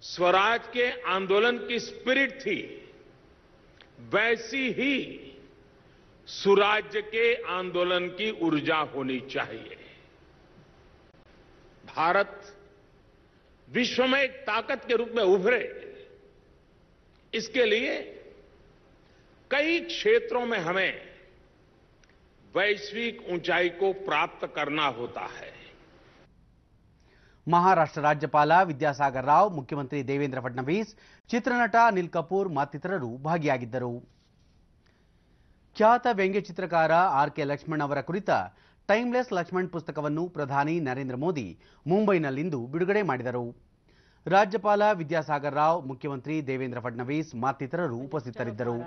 स्वराज के आंदोलन की स्पिरिट थी, वैसी ही सुराज्य के आंदोलन की ऊर्जा होनी चाहिए. भारत विश्व में एक ताकत के रूप में उभरे, इसके लिए कई क्षेत्रों में हमें वैश्विक ऊंचाई को प्राप्त करना होता है. ಮಹಾರಾಷ್ಟ್ರ ರಾಜ್ಯಪಾಲ ವಿದ್ಯಾಸಾಗರ್ ರಾವ್, ಮುಖ್ಯಮಂತ್ರಿ ದೇವೇಂದ್ರ ಫಡ್ನವೀಸ್, ಚಿತ್ರನಟ ಅನಿಲ್ ಕಪೂರ್ ಮತ್ತಿತರರು ಭಾಗಿಯಾಗಿದ್ದರು. ಖ್ಯಾತ ವ್ಯಂಗ್ಯ ಚಿತ್ರಕಾರ ಆರ್.ಕೆ. ಲಕ್ಷ್ಮಣ್ ಅವರ ಕುರಿತ ಟೈಮ್ಲೆಸ್ ಲಕ್ಷ್ಮಣ್ ಪುಸ್ತಕವನ್ನು ಪ್ರಧಾನಿ ನರೇಂದ್ರ ಮೋದಿ ಮುಂಬೈನಲ್ಲಿಂದು ಬಿಡುಗಡೆ ಮಾಡಿದರು. ರಾಜ್ಯಪಾಲ ವಿದ್ಯಾಸಾಗರ್ ರಾವ್, ಮುಖ್ಯಮಂತ್ರಿ ದೇವೇಂದ್ರ ಫಡ್ನವೀಸ್ ಮತ್ತಿತರರು ಉಪಸ್ಥಿತರಿದ್ದರು.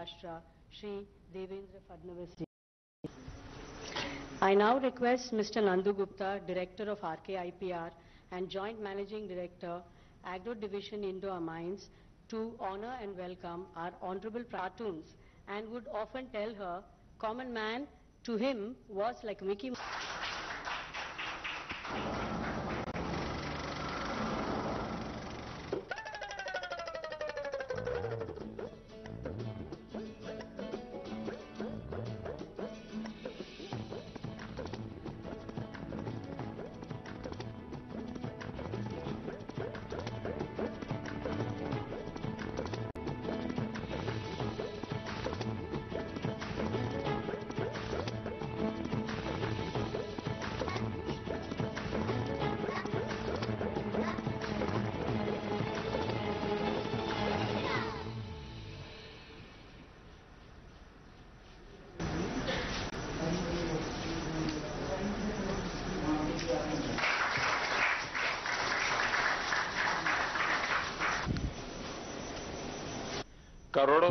I now request Mr. Nandu Gupta, Director of RKIPR and Joint Managing Director, Agro Division Indo Amines, to honor and welcome our honorable cartoons and would often tell her, common man to him was like Mickey Mouse.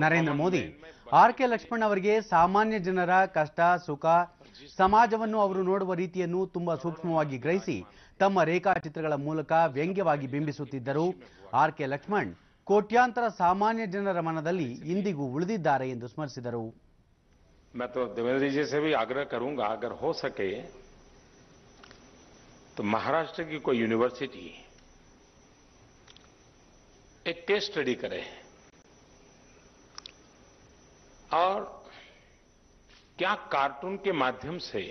Narendra Modi RK. Laxman ಅವರಿಗೆ ಸಾಮಾನ್ಯ ಜನರ ಕಷ್ಟ ಸುಖ ಸಮಾಜವನ್ನು ಅವರು ನೋಡುವ ರೀತಿಯನ್ನು ತುಂಬಾ ಸೂಕ್ಷ್ಮವಾಗಿ ಗ್ರಹಿಸಿ ತಮ್ಮ ರೇಖಾಚಿತ್ರಗಳ ಮೂಲಕ ವ್ಯಂಗ್ಯವಾಗಿ ಬಿಂಬಿಸುತ್ತಿದ್ದರು. ಆರ್.ಕೆ. ಲಕ್ಷ್ಮಣ್ ಕೋಟ್ಯಾಂತರ ಸಾಮಾನ್ಯ ಜನರ ಮನದಲ್ಲಿ ಇಂದಿಗೂ ಉಳಿದಿದ್ದಾರೆ ಎಂದು ಸ್ಮರಿಸಿದರು. मैं तो देवेंद्र जी से भी आग्रह करूंगा, अगर हो सके तो महाराष्ट्र की कोई यूनिवर्सिटी एक केस स्टडी करे और क्या कार्टून के माध्यम से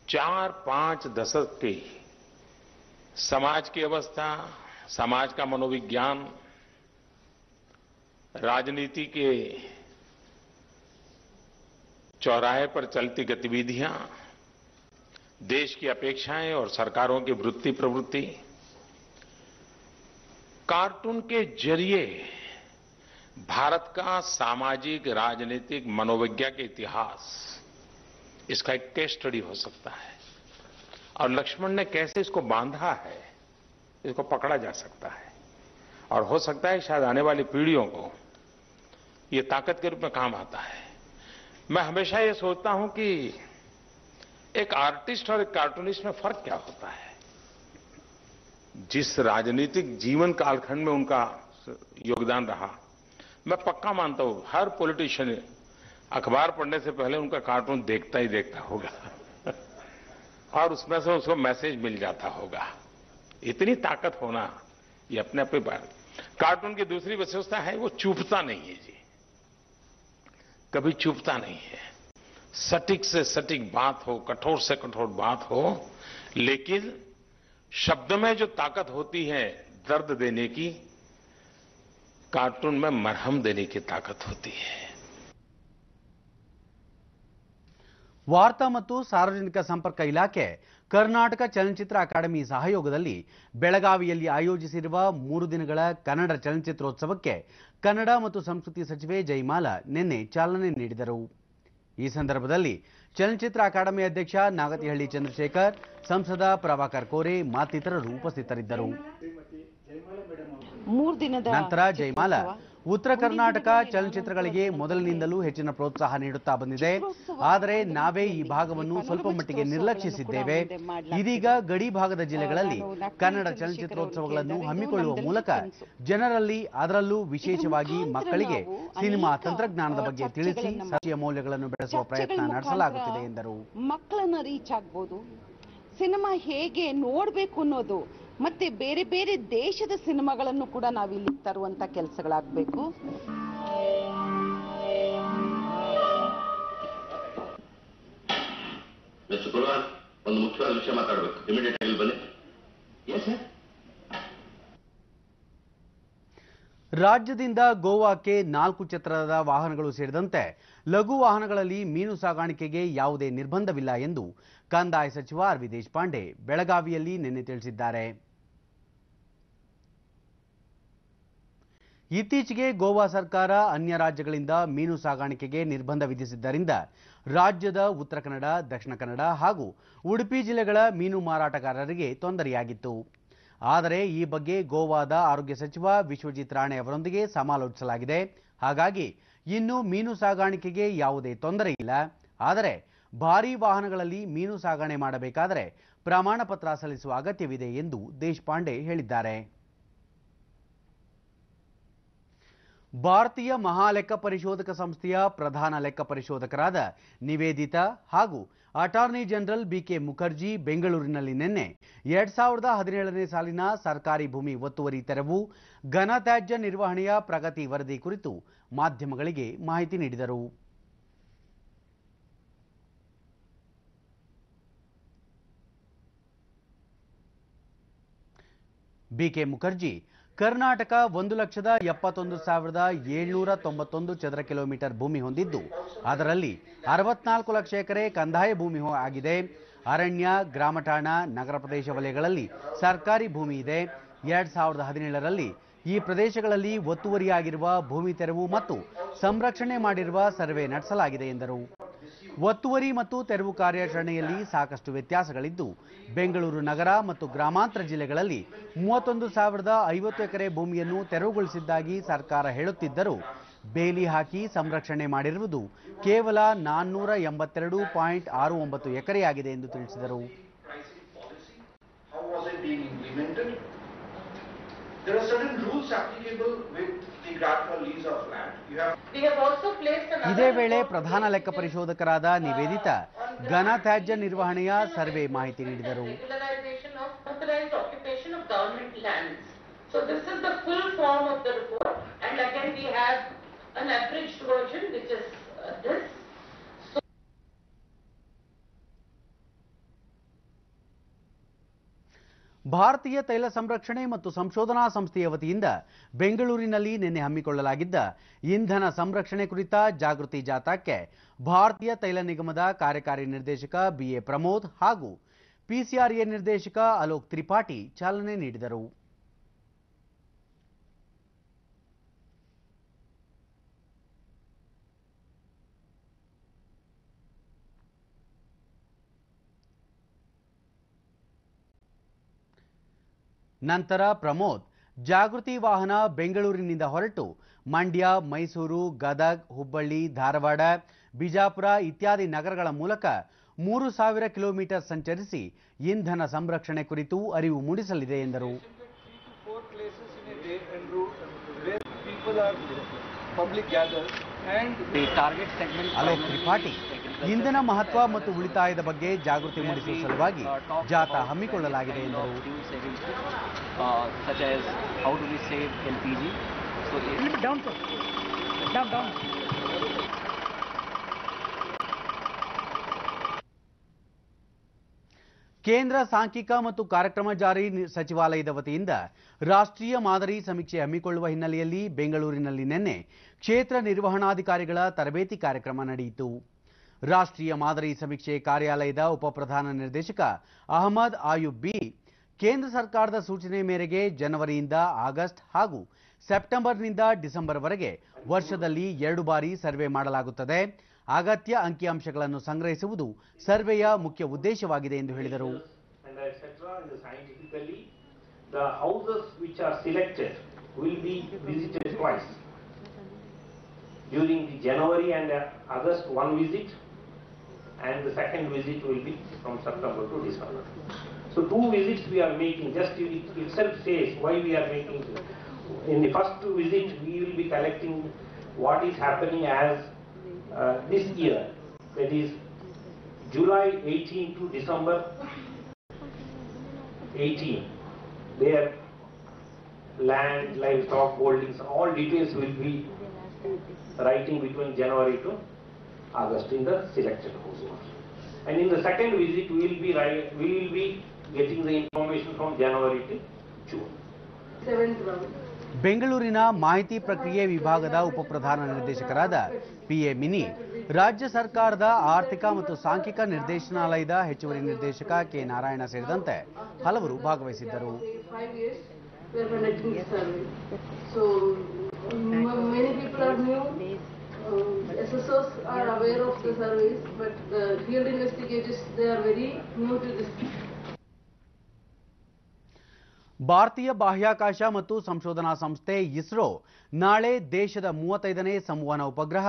4-5 दशक की समाज की अवस्था, समाज का मनोविज्ञान, राजनीति के चौराहे पर चलती गतिविधियां, देश की अपेक्षाएं और सरकारों की वृत्ति प्रवृत्ति कार्टून के जरिए भारत का सामाजिक राजनीतिक मनोविज्ञान के इतिहास, इसका एक केस स्टडी हो सकता है और लक्ष्मण ने कैसे इसको बांधा है इसको पकड़ा जा सकता है और हो सकता है शायद आने वाली पीढ़ियों को ये ताकत के रूप में काम आता है. मैं हमेशा ये सोचता हूं कि एक आर्टिस्ट और एक कार्टूनिस्ट में फर्क क्या होता है. जिस राजनीतिक जीवन कालखंड में उनका योगदान रहा, मैं पक्का मानता हूं हर पॉलिटिशियन अखबार पढ़ने से पहले उनका कार्टून देखता ही देखता होगा और उसमें से उसको मैसेज मिल जाता होगा. इतनी ताकत होना ये अपने आप में बात. कार्टून की दूसरी विशेषता है वो चूपता नहीं है जी, कभी चुपता नहीं है. सटीक से सटीक बात हो, कठोर से कठोर बात हो, लेकिन शब्द में जो ताकत होती है दर्द देने की, कार्टून में मरहम देने की ताकत होती है. ವಾರ್ತಾ ಮತ್ತು ಸಾರ್ವಜನಿಕ ಸಂಪರ್ಕ ಇಲಾಖೆ ಕರ್ನಾಟಕ ಚಲನಚಿತ್ರ ಅಕಾಡೆಮಿ ಸಹಯೋಗದಲ್ಲಿ ಬೆಳಗಾವಿಯಲ್ಲಿ ಆಯೋಜಿಸಿರುವ 3 ದಿನಗಳ ಕನ್ನಡ ಚಲನಚಿತ್ರೋತ್ಸವಕ್ಕೆ ಕನ್ನಡ ಮತ್ತು ಸಂಸ್ಕೃತಿ ಸಚಿವೆ ಜಯಮಾಲಾ ನಿನ್ನೆ ಚಾಲನೆ ನೀಡಿದರು. ಈ ಸಂದರ್ಭದಲ್ಲಿ ಚಲನಚಿತ್ರ ಅಕಾಡೆಮಿ ಅಧ್ಯಕ್ಷ ನಾಗತಿಹಳ್ಳಿ ಚಂದ್ರಶೇಖರ್, ಸಂಸದ ಪ್ರಭಾಕರ್ ಕೋರೆ ಮತ್ತಿತರರು ಉಪಸ್ಥಿತರಿದ್ದರು. ನಂತರ ಜಯಮಾಲಾ ಉತ್ತರ ಕರ್ನಾಟಕ ಚಲನಚಿತ್ರಗಳಿಗೆ ಮೊದಲಿನಿಂದಲೂ ಹೆಚ್ಚಿನ ಪ್ರೋತ್ಸಾಹ ನೀಡುತ್ತಾ ಬಂದಿದೆ. ಆದರೆ ನಾವೇ ಈ ಭಾಗವನ್ನು ಸ್ವಲ್ಪ ಮಟ್ಟಿಗೆ ನಿರ್ಲಕ್ಷಿಸಿದ್ದೇವೆ. ಇದೀಗ ಗಡಿ ಭಾಗದ ಜಿಲ್ಲೆಗಳಲ್ಲಿ ಕನ್ನಡ ಚಲನಚಿತ್ರೋತ್ಸವಗಳನ್ನು ಹಮ್ಮಿಕೊಳ್ಳುವ ಮೂಲಕ ಜನರಲ್ಲಿ, ಅದರಲ್ಲೂ ವಿಶೇಷವಾಗಿ ಮಕ್ಕಳಿಗೆ ಸಿನಿಮಾ ತಂತ್ರಜ್ಞಾನದ ಬಗ್ಗೆ ತಿಳಿಸಿ ಸತ್ಯ ಮೌಲ್ಯಗಳನ್ನು ಬೆಳೆಸುವ ಪ್ರಯತ್ನ ನಡೆಸಲಾಗುತ್ತಿದೆ ಎಂದರು. ಮಕ್ಕಳನ್ನ ರೀಚ್ ಆಗ್ಬೋದು, ಸಿನಿಮಾ ಹೇಗೆ ನೋಡಬೇಕು ಅನ್ನೋದು, ಮತ್ತೆ ಬೇರೆ ಬೇರೆ ದೇಶದ ಸಿನಿಮಾಗಳನ್ನು ಕೂಡ ನಾವಿಲ್ಲಿ ತರುವಂತ ಕೆಲಸಗಳಾಗಬೇಕು. ಒಂದು ಮುಖ್ಯವಾದ ವಿಷಯ ಮಾತಾಡಬೇಕು, ಇಮಿಡಿಯೇಟ್ ಆಗಿ ಬನ್ನಿ. ರಾಜ್ಯದಿಂದ ಗೋವಾಕ್ಕೆ 4 ಚಕ್ರದ ವಾಹನಗಳು ಸೇರಿದಂತೆ ಲಘು ವಾಹನಗಳಲ್ಲಿ ಮೀನು ಸಾಗಾಣಿಕೆಗೆ ಯಾವುದೇ ನಿರ್ಬಂಧವಿಲ್ಲ ಎಂದು ಕಂದಾಯ ಸಚಿವ ಆರ್.ವಿ. ದೇಶಪಾಂಡೆ ಬೆಳಗಾವಿಯಲ್ಲಿ ನಿನ್ನೆ ತಿಳಿಸಿದ್ದಾರೆ. ಇತ್ತೀಚೆಗೆ ಗೋವಾ ಸರ್ಕಾರ ಅನ್ಯ ರಾಜ್ಯಗಳಿಂದ ಮೀನು ಸಾಗಾಣಿಕೆಗೆ ನಿರ್ಬಂಧ ವಿಧಿಸಿದ್ದರಿಂದ ರಾಜ್ಯದ ಉತ್ತರ ಕನ್ನಡ, ದಕ್ಷಿಣ ಕನ್ನಡ ಹಾಗೂ ಉಡುಪಿ ಜಿಲ್ಲೆಗಳ ಮೀನು ಮಾರಾಟಗಾರರಿಗೆ ತೊಂದರೆಯಾಗಿತ್ತು. ಆದರೆ ಈ ಬಗ್ಗೆ ಗೋವಾದ ಆರೋಗ್ಯ ಸಚಿವ ವಿಶ್ವಜಿತ್ ರಾಣೆ ಅವರೊಂದಿಗೆ ಸಮಾಲೋಚಿಸಲಾಗಿದೆ. ಹಾಗಾಗಿ ಇನ್ನು ಮೀನು ಸಾಗಾಣಿಕೆಗೆ ಯಾವುದೇ ತೊಂದರೆ ಇಲ್ಲ. ಆದರೆ ಭಾರೀ ವಾಹನಗಳಲ್ಲಿ ಮೀನು ಸಾಗಣೆ ಮಾಡಬೇಕಾದರೆ ಪ್ರಮಾಣ ಪತ್ರ ಸಲ್ಲಿಸುವ ಅಗತ್ಯವಿದೆ ಎಂದು ದೇಶಪಾಂಡೆ ಹೇಳಿದ್ದಾರೆ. ಭಾರತೀಯ ಮಹಾಲೆಕ್ಕ ಪರಿಶೋಧಕ ಸಂಸ್ಥೆಯ ಪ್ರಧಾನ ಲೆಕ್ಕ ಪರಿಶೋಧಕರಾದ ನಿವೇದಿತಾ ಹಾಗೂ ಅಟಾರ್ನಿ ಜನರಲ್ ಬಿಕೆ ಮುಖರ್ಜಿ ಬೆಂಗಳೂರಿನಲ್ಲಿ ನಿನ್ನೆ 2017ನೇ ಸಾಲಿನ ಸರ್ಕಾರಿ ಭೂಮಿ ಒತ್ತುವರಿ ತೆರವು ಘನತ್ಯಾಜ್ಯ ನಿರ್ವಹಣೆಯ ಪ್ರಗತಿ ವರದಿ ಕುರಿತು ಮಾಧ್ಯಮಗಳಿಗೆ ಮಾಹಿತಿ ನೀಡಿದರು. ಬಿಕೆ ಮುಖರ್ಜಿ ಕರ್ನಾಟಕ 1,71,791 ಚದರ ಕಿಲೋಮೀಟರ್ ಭೂಮಿ ಹೊಂದಿದ್ದು ಅದರಲ್ಲಿ 64 ಲಕ್ಷ ಎಕರೆ ಕಂದಾಯ ಭೂಮಿ ಆಗಿದೆ. ಅರಣ್ಯ, ಗ್ರಾಮ ಠಾಣಾ, ನಗರ ಪ್ರದೇಶ ವಲಯಗಳಲ್ಲಿ ಸರ್ಕಾರಿ ಭೂಮಿ ಇದೆ. 2017ರಲ್ಲಿ ಈ ಪ್ರದೇಶಗಳಲ್ಲಿ ಒತ್ತುವರಿಯಾಗಿರುವ ಭೂಮಿ ತೆರವು ಮತ್ತು ಸಂರಕ್ಷಣೆ ಮಾಡಿರುವ ಸರ್ವೆ ನಡೆಸಲಾಗಿದೆ ಎಂದರು. ಒತ್ತುವರಿ ಮತ್ತು ತೆರವು ಕಾರ್ಯಾಚರಣೆಯಲ್ಲಿ ಸಾಕಷ್ಟು ವ್ಯತ್ಯಾಸಗಳಿದ್ದು ಬೆಂಗಳೂರು ನಗರ ಮತ್ತು ಗ್ರಾಮಾಂತರ ಜಿಲ್ಲೆಗಳಲ್ಲಿ 31,050 ಎಕರೆ ಭೂಮಿಯನ್ನು ತೆರವುಗೊಳಿಸಿದ್ದಾಗಿ ಸರ್ಕಾರ ಹೇಳುತ್ತಿದ್ದರೂ ಬೇಲಿ ಹಾಕಿ ಸಂರಕ್ಷಣೆ ಮಾಡಿರುವುದು ಕೇವಲ 482.69 ಎಕರೆಯಾಗಿದೆ ಎಂದು ತಿಳಿಸಿದರು. There are certain rules applicable with the grant for lease of land. We have also placed another. ಇದೇ ವೇಳೆ ಪ್ರಧಾನ ಲೆಕ್ಕ ಪರಿಶೋಧಕರಾದ ನಿವೇದಿತಾ ಘನತ್ಯಾಜ್ಯ ನಿರ್ವಹಣೆಯ ಸರ್ವೆ ಮಾಹಿತಿ ನೀಡಿದರು. Regularization of unauthorized occupation of government lands. So this is the full form of the report, and again we have an abridged version which is this. ಭಾರತೀಯ ತೈಲ ಸಂರಕ್ಷಣೆ ಮತ್ತು ಸಂಶೋಧನಾ ಸಂಸ್ಥೆಯ ವತಿಯಿಂದ ಬೆಂಗಳೂರಿನಲ್ಲಿ ನಿನ್ನೆ ಹಮ್ಮಿಕೊಳ್ಳಲಾಗಿದ್ದ ಇಂಧನ ಸಂರಕ್ಷಣೆ ಕುರಿತ ಜಾಗೃತಿ ಜಾಥಾಕ್ಕೆ ಭಾರತೀಯ ತೈಲ ನಿಗಮದ ಕಾರ್ಯಕಾರಿ ನಿರ್ದೇಶಕ ಬಿಎ ಪ್ರಮೋದ್ ಹಾಗೂ ಪಿಸಿಆರ್ಎ ನಿರ್ದೇಶಕ ಅಲೋಕ್ ತ್ರಿಪಾಠಿ ಚಾಲನೆ ನೀಡಿದರು. ನಂತರ ಪ್ರಮೋದ್ ಜಾಗೃತಿ ವಾಹನ ಬೆಂಗಳೂರಿನಿಂದ ಹೊರಟು ಮಂಡ್ಯ, ಮೈಸೂರು, ಗದಗ್, ಹುಬ್ಬಳ್ಳಿ, ಧಾರವಾಡ, ಬಿಜಾಪುರ ಇತ್ಯಾದಿ ನಗರಗಳ ಮೂಲಕ 3,000 ಕಿಲೋಮೀಟರ್ ಸಂಚರಿಸಿ ಇಂಧನ ಸಂರಕ್ಷಣೆ ಕುರಿತು ಅರಿವು ಮೂಡಿಸಲಿದೆ ಎಂದರು. ಅಲೋಕ್ ತ್ರಿಪಾಠಿ ಇಂಧನ ಮಹತ್ವ ಮತ್ತು ಉಳಿತಾಯದ ಬಗ್ಗೆ ಜಾಗೃತಿ ಮೂಡಿಸುವ ಸಲುವಾಗಿ ಜಾಥಾ ಹಮ್ಮಿಕೊಳ್ಳಲಾಗಿದೆ ಎಂದರು. ಕೇಂದ್ರ ಸಾಂಖ್ಯಿಕ ಮತ್ತು ಕಾರ್ಯಕ್ರಮ ಜಾರಿ ಸಚಿವಾಲಯದ ವತಿಯಿಂದ ರಾಷ್ಟ್ರೀಯ ಮಾದರಿ ಸಮೀಕ್ಷೆ ಹಮ್ಮಿಕೊಳ್ಳುವ ಹಿನ್ನೆಲೆಯಲ್ಲಿ ಬೆಂಗಳೂರಿನಲ್ಲಿ ನಿನ್ನೆ ಕ್ಷೇತ್ರ ನಿರ್ವಹಣಾಧಿಕಾರಿಗಳ ತರಬೇತಿ ಕಾರ್ಯಕ್ರಮ ನಡೆಯಿತು. ರಾಷ್ಟ್ರೀಯ ಮಾದರಿ ಸಮೀಕ್ಷೆ ಕಾರ್ಯಾಲಯದ ಉಪಪ್ರಧಾನ ನಿರ್ದೇಶಕ ಅಹಮದ್ ಆಯುಬ್ ಬಿ ಕೇಂದ್ರ ಸರ್ಕಾರದ ಸೂಚನೆ ಮೇರೆಗೆ ಜನವರಿಯಿಂದ ಆಗಸ್ಟ್ ಹಾಗೂ ಸೆಪ್ಟೆಂಬರ್ನಿಂದ ಡಿಸೆಂಬರ್ವರೆಗೆ ವರ್ಷದಲ್ಲಿ 2 ಬಾರಿ ಸರ್ವೆ ಮಾಡಲಾಗುತ್ತದೆ. ಅಗತ್ಯ ಅಂಕಿಅಂಶಗಳನ್ನು ಸಂಗ್ರಹಿಸುವುದು ಸರ್ವೆಯ ಮುಖ್ಯ ಉದ್ದೇಶವಾಗಿದೆ ಎಂದು ಹೇಳಿದರು. The houses which are selected will be visited twice. During the January and August one visit, and the second visit will be from September to December. So 2 visits we are making. Just it itself says why we are making. In the first visit we will be collecting what is happening as this year, that is July 18 to December 18. Their land, livestock holdings, all details will be writing between January to August in the selected households. And in the second visit, we will be getting the information from January to June. ಬೆಂಗಳೂರಿನ ಮಾಹಿತಿ ಪ್ರಕ್ರಿಯೆ ವಿಭಾಗದ ಉಪಪ್ರಧಾನ ನಿರ್ದೇಶಕರಾದ PA mini, ರಾಜ್ಯ ಸರ್ಕಾರದ ಆರ್ಥಿಕ ಮತ್ತು ಸಾಂಖ್ಯಿಕ ನಿರ್ದೇಶನಾಲಯದ ಹೆಚ್ಚುವರಿ ನಿರ್ದೇಶಕ ಕೆ ನಾರಾಯಣ ಸೇರಿದಂತೆ ಹಲವರು ಭಾಗವಹಿಸಿದ್ದರು. SSOs are aware of the surveys, but the field investigators, they are very new to this. ಭಾರತೀಯ ಬಾಹ್ಯಾಕಾಶ ಮತ್ತು ಸಂಶೋಧನಾ ಸಂಸ್ಥೆ ಇಸ್ರೋ ನಾಳೆ ದೇಶದ 35ನೇ ಸಂವಹನ ಉಪಗ್ರಹ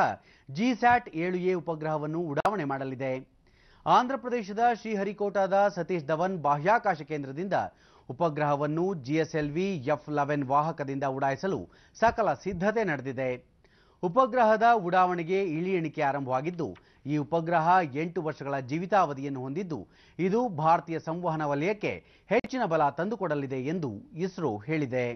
ಜಿಸ್ಯಾಟ್ 7A ಉಪಗ್ರಹವನ್ನು ಉಡಾವಣೆ ಮಾಡಲಿದೆ. ಆಂಧ್ರಪ್ರದೇಶದ ಶ್ರೀಹರಿಕೋಟಾದ ಸತೀಶ್ ಧವನ್ ಬಾಹ್ಯಾಕಾಶ ಕೇಂದ್ರದಿಂದ ಉಪಗ್ರಹವನ್ನು GSLV F-11 ವಾಹಕದಿಂದ ಉಡಾಯಿಸಲು ಸಕಲ ಸಿದ್ಧತೆ ನಡೆದಿದೆ. ಉಪಗ್ರಹದ ಉಡಾವಣೆಗೆ ಇಳಿ ಎಣಿಕೆ ಆರಂಭವಾಗಿದ್ದು, ಈ ಉಪಗ್ರಹ 8 ವರ್ಷಗಳ ಜೀವಿತಾವಧಿಯನ್ನು ಹೊಂದಿದ್ದು, ಇದು ಭಾರತೀಯ ಸಂವಹನ ವಲಯಕ್ಕೆ ಹೆಚ್ಚಿನ ಬಲ ತಂದುಕೊಡಲಿದೆ ಎಂದು ಇಸ್ರೋ ಹೇಳಿದೆ.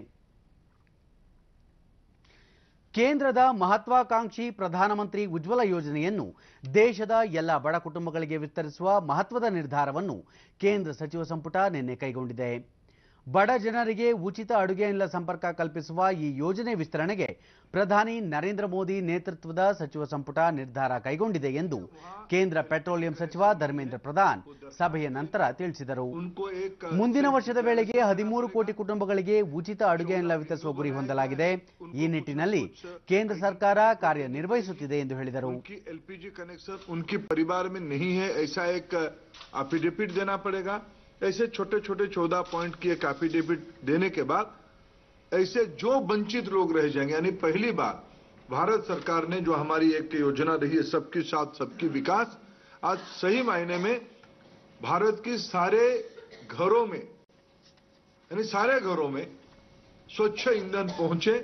ಕೇಂದ್ರದ ಮಹತ್ವಾಕಾಂಕ್ಷಿ ಪ್ರಧಾನಮಂತ್ರಿ ಉಜ್ವಲ ಯೋಜನೆಯನ್ನು ದೇಶದ ಎಲ್ಲ ಬಡ ಕುಟುಂಬಗಳಿಗೆ ವಿಸ್ತರಿಸುವ ಮಹತ್ವದ ನಿರ್ಧಾರವನ್ನು ಕೇಂದ್ರ ಸಚಿವ ಸಂಪುಟ ನಿನ್ನೆ ಕೈಗೊಂಡಿದೆ. ಬಡ ಜನರಿಗೆ ಉಚಿತ ಅಡುಗೆ ಅನಿಲ ಸಂಪರ್ಕ ಕಲ್ಪಿಸುವ ಈ ಯೋಜನೆ ವಿಸ್ತರಣೆಗೆ ಪ್ರಧಾನಿ ನರೇಂದ್ರ ಮೋದಿ ನೇತೃತ್ವದ ಸಚಿವ ಸಂಪುಟ ನಿರ್ಧಾರ ಕೈಗೊಂಡಿದೆ ಎಂದು ಕೇಂದ್ರ ಪೆಟ್ರೋಲಿಯಂ ಸಚಿವ ಧರ್ಮೇಂದ್ರ ಪ್ರಧಾನ್ ಸಭೆಯ ನಂತರ ತಿಳಿಸಿದರು. ಮುಂದಿನ ವರ್ಷದ ವೇಳೆಗೆ 13 ಕೋಟಿ ಕುಟುಂಬಗಳಿಗೆ ಉಚಿತ ಅಡುಗೆ ಅನಿಲ ವಿತರಿಸುವ ಗುರಿ ಹೊಂದಲಾಗಿದೆ. ಈ ನಿಟ್ಟಿನಲ್ಲಿ ಕೇಂದ್ರ ಸರ್ಕಾರ ಕಾರ್ಯನಿರ್ವಹಿಸುತ್ತಿದೆ ಎಂದು ಹೇಳಿದರು. एलपीजी कनेक्शन उनके परिवार में नहीं है, ऐसा एक एफिडेविट देना पड़ेगा. ऐसे छोटे छोटे 14 पॉइंट की एक एफिडेविट देने के बाद ऐसे जो वंचित लोग रह जाएंगे, यानी पहली बार भारत सरकार ने जो हमारी एक योजना रही है सबके साथ सबकी विकास, आज सही मायने में भारत की सारे घरों में यानी सारे घरों में स्वच्छ ईंधन पहुंचे,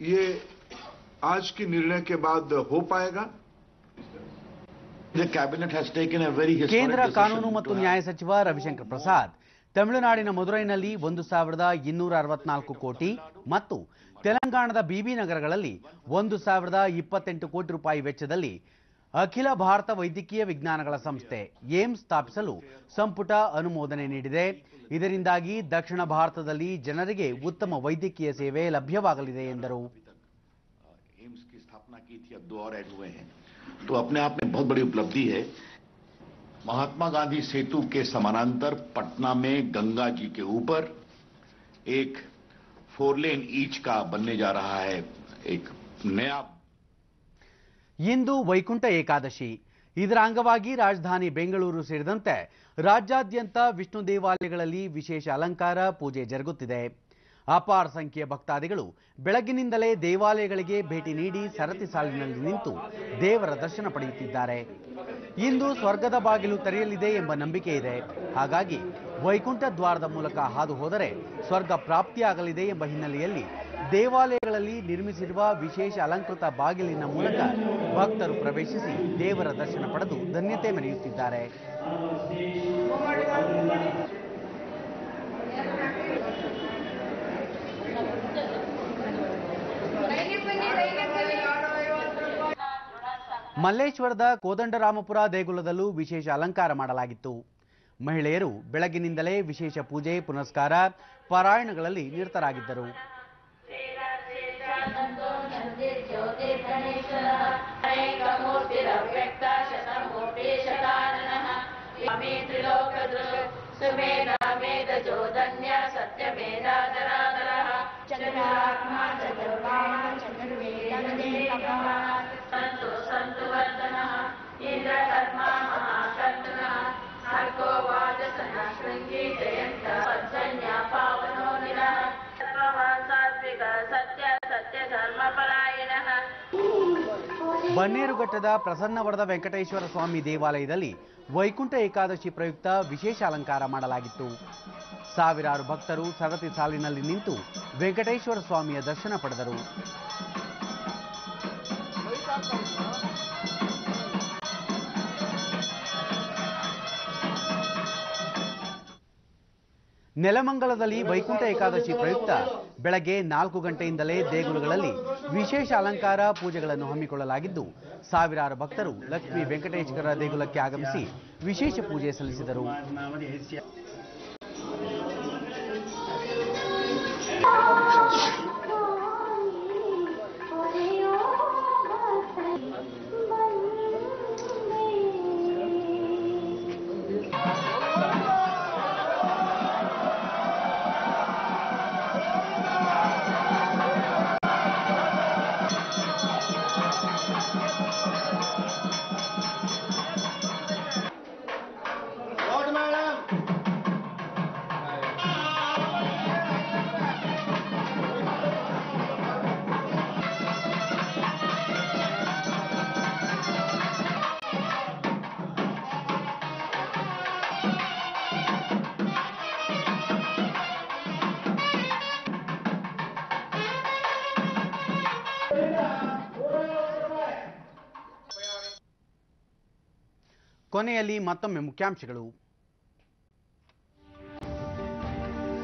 ये आज की निर्णय के बाद हो पाएगा. ಕೇಂದ್ರ ಕಾನೂನು ಮತ್ತು ನ್ಯಾಯ ಸಚಿವ ರವಿಶಂಕರ್ ಪ್ರಸಾದ್ ತಮಿಳುನಾಡಿನ ಮದುರೈನಲ್ಲಿ 1264 ಕೋಟಿ ಮತ್ತು ತೆಲಂಗಾಣದ ಬಿಬಿ ನಗರಗಳಲ್ಲಿ 1028 ಕೋಟಿ ರೂಪಾಯಿ ವೆಚ್ಚದಲ್ಲಿ ಅಖಿಲ ಭಾರತ ವೈದ್ಯಕೀಯ ವಿಜ್ಞಾನಗಳ ಸಂಸ್ಥೆ ಏಮ್ಸ್ ಸ್ಥಾಪಿಸಲು ಸಂಪುಟ ಅನುಮೋದನೆ ನೀಡಿದೆ. ಇದರಿಂದಾಗಿ ದಕ್ಷಿಣ ಭಾರತದಲ್ಲಿ ಜನರಿಗೆ ಉತ್ತಮ ವೈದ್ಯಕೀಯ ಸೇವೆ ಲಭ್ಯವಾಗಲಿದೆ ಎಂದರು. तो अपने आप में बहुत बड़ी उपलब्धि है. महात्मा गांधी सेतु के समानांतर पटना में गंगा जी के ऊपर एक 4 लेन ईच का बनने जा रहा है एक नया. ಇಂದು ವೈಕುಂಠ ಏಕಾದಶಿ. ಇದರ ಅಂಗವಾಗಿ ರಾಜಧಾನಿ ಬೆಂಗಳೂರು ಸೇರಿದಂತೆ ರಾಜ್ಯಾದ್ಯಂತ ವಿಷ್ಣು ದೇವಾಲಯಗಳಲ್ಲಿ ವಿಶೇಷ ಅಲಂಕಾರ ಪೂಜೆ ಜರುಗುತ್ತಿದೆ. ಅಪಾರ ಸಂಖ್ಯೆಯ ಭಕ್ತಾದಿಗಳು ಬೆಳಗಿನಿಂದಲೇ ದೇವಾಲಯಗಳಿಗೆ ಭೇಟಿ ನೀಡಿ ಸರತಿ ಸಾಲಿನಲ್ಲಿ ನಿಂತು ದೇವರ ದರ್ಶನ ಪಡೆಯುತ್ತಿದ್ದಾರೆ. ಇಂದು ಸ್ವರ್ಗದ ಬಾಗಿಲು ತೆರೆಯಲಿದೆ ಎಂಬ ನಂಬಿಕೆ ಇದೆ. ಹಾಗಾಗಿ ವೈಕುಂಠ ದ್ವಾರದ ಮೂಲಕ ಹಾದು ಹೋದರೆ ಸ್ವರ್ಗ ಪ್ರಾಪ್ತಿಯಾಗಲಿದೆ ಎಂಬ ಹಿನ್ನೆಲೆಯಲ್ಲಿ ದೇವಾಲಯಗಳಲ್ಲಿ ನಿರ್ಮಿಸಿರುವ ವಿಶೇಷ ಅಲಂಕೃತ ಬಾಗಿಲಿನ ಮೂಲಕ ಭಕ್ತರು ಪ್ರವೇಶಿಸಿ ದೇವರ ದರ್ಶನ ಪಡೆದು ಧನ್ಯತೆ ಮೆರೆಯುತ್ತಿದ್ದಾರೆ. ಮಲ್ಲೇಶ್ವರದ ಕೋದಂಡರಾಮಪುರ ದೇಗುಲದಲ್ಲೂ ವಿಶೇಷ ಅಲಂಕಾರ ಮಾಡಲಾಗಿತ್ತು. ಮಹಿಳೆಯರು ಬೆಳಗಿನಿಂದಲೇ ವಿಶೇಷ ಪೂಜೆ ಪುನಸ್ಕಾರ ಪಾರಾಯಣಗಳಲ್ಲಿ ನಿರತರಾಗಿದ್ದರು. ಬನ್ನೇರುಘಟ್ಟದ ಪ್ರಸನ್ನವರದ ವೆಂಕಟೇಶ್ವರ ಸ್ವಾಮಿ ದೇವಾಲಯದಲ್ಲಿ ವೈಕುಂಠ ಏಕಾದಶಿ ಪ್ರಯುಕ್ತ ವಿಶೇಷ ಅಲಂಕಾರ ಮಾಡಲಾಗಿತ್ತು. ಸಾವಿರಾರು ಭಕ್ತರು ಸರತಿ ಸಾಲಿನಲ್ಲಿ ನಿಂತು ವೆಂಕಟೇಶ್ವರ ಸ್ವಾಮಿಯ ದರ್ಶನ ಪಡೆದರು. ನೆಲಮಂಗಲದಲ್ಲಿ ವೈಕುಂಠ ಏಕಾದಶಿ ಪ್ರಯುಕ್ತ ಬೆಳಗ್ಗೆ 4 ಗಂಟೆಯಿಂದಲೇ ದೇಗುಲಗಳಲ್ಲಿ ವಿಶೇಷ ಅಲಂಕಾರ ಪೂಜೆಗಳನ್ನು ಹಮ್ಮಿಕೊಳ್ಳಲಾಗಿದ್ದು, ಸಾವಿರಾರು ಭಕ್ತರು ಲಕ್ಷ್ಮೀ ವೆಂಕಟೇಶ್ವರ ದೇಗುಲಕ್ಕೆ ಆಗಮಿಸಿ ವಿಶೇಷ ಪೂಜೆ ಸಲ್ಲಿಸಿದರು. ಕೊನೆಯಲ್ಲಿ ಮತ್ತೊಮ್ಮೆ ಮುಖ್ಯಾಂಶಗಳು.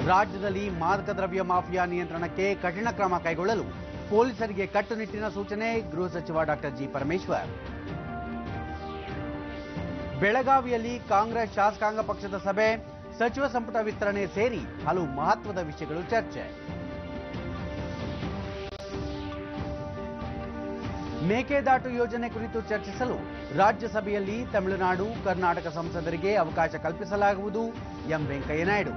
ರಾಜ್ಯದಲ್ಲಿ ಮಾದಕ ದ್ರವ್ಯ ಮಾಫಿಯಾ ನಿಯಂತ್ರಣಕ್ಕೆ ಕಠಿಣ ಕ್ರಮ ಕೈಗೊಳ್ಳಲು ಪೊಲೀಸರಿಗೆ ಕಟ್ಟುನಿಟ್ಟಿನ ಸೂಚನೆ, ಗೃಹ ಸಚಿವ ಡಾಕ್ಟರ್ ಜಿ ಪರಮೇಶ್ವರ್. ಬೆಳಗಾವಿಯಲ್ಲಿ ಕಾಂಗ್ರೆಸ್ ಶಾಸಕಾಂಗ ಪಕ್ಷದ ಸಭೆ, ಸಚಿವ ಸಂಪುಟ ವಿಸ್ತರಣೆ ಸೇರಿ ಹಲವು ಮಹತ್ವದ ವಿಷಯಗಳು ಚರ್ಚೆ. ಮೇಕೆದಾಟು ಯೋಜನೆ ಕುರಿತು ಚರ್ಚಿಸಲು ರಾಜ್ಯಸಭೆಯಲ್ಲಿ ತಮಿಳುನಾಡು, ಕರ್ನಾಟಕ ಸಂಸದರಿಗೆ ಅವಕಾಶ ಕಲ್ಪಿಸಲಾಗುವುದು, ಎಂ ವೆಂಕಯ್ಯನಾಯ್ಡು.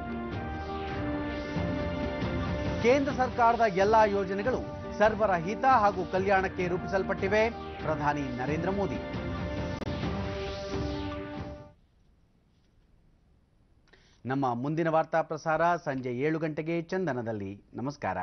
ಕೇಂದ್ರ ಸರ್ಕಾರದ ಎಲ್ಲಾ ಯೋಜನೆಗಳು ಸರ್ವರ ಹಿತ ಹಾಗೂ ಕಲ್ಯಾಣಕ್ಕೆ ರೂಪಿಸಲ್ಪಟ್ಟಿವೆ, ಪ್ರಧಾನಿ ನರೇಂದ್ರ ಮೋದಿ. ನಮ್ಮ ಮುಂದಿನ ವಾರ್ತಾ ಪ್ರಸಾರ ಸಂಜೆ 7 ಗಂಟೆಗೆ ಚಂದನದಲ್ಲಿ. ನಮಸ್ಕಾರ.